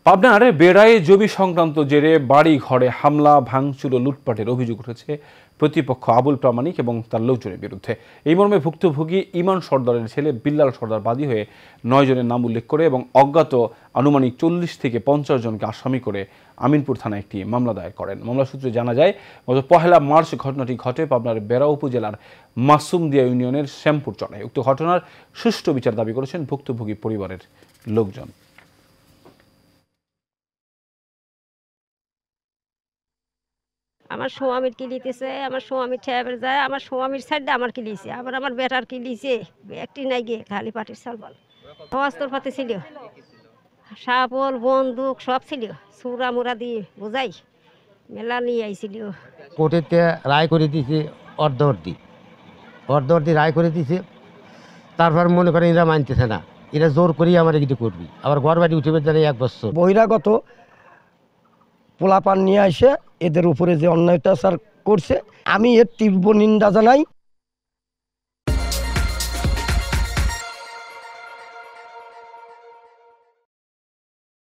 পাবনার বেড়ায় জমি সংক্রান্ত জেরে বাড়ি ঘরে হামলা ভাঙচুর ও লুটপাটের অভিযোগ উঠেছে প্রতিপক্ষ আবুল প্রামাণিক এবং তার লোকজনের বিরুদ্ধে। এই মর্মে ভুক্তভোগী ইমান সর্দারের ছেলে বিল্লাল সর্দার বাদী হয়ে 9 জনের নাম উল্লেখ করে এবং অজ্ঞাত আনুমানিক 40 থেকে 50 জনকে আসামি করে আমিনপুর থানায় একটি মামলা দায়ের করেন। মামলা সূত্রে জানা যায়, গত 1 মার্চ ঘটনাটি ঘটে পাবনার বেড়া উপজেলার মাসুমদিয়া ইউনিয়নের শ্যামপুর চড়ায়। উক্ত ঘটনার সুষ্ঠু বিচার দাবি করেছেন ভুক্তভোগী পরিবারের লোকজন। আমার স্বামীর কি লিতেছে, আমার স্বামীর ঠেয়াবের যায়, আমার স্বামীর সাইডে আমার কি লিছে, আবার আমার বেটার কি লিছে, একটি নাই গিয়ে খালি পাটির সালবাল অস্ত্রপাতি ছিল, সাপল বন্দুক সব ছিল, সুরা মুরা দিয়ে বোঝাই মেলা নিয়ে আইছিল। কোর্টেতে রায় করে দিয়েছে অর্ধবর্তী রায় করে দিয়েছে। তারপর মনে করেন এরা মানতেছে না, এরা জোর করেই আমার কিছু করবি, আবার ঘর বাড়ি উঠে জানে 1 বছর। বহিরাগত পোলাপান নিয়ে আসে এদের উপরে যে অন্যায়টা করছে, আমি এর তীব্র নিন্দা জানাই।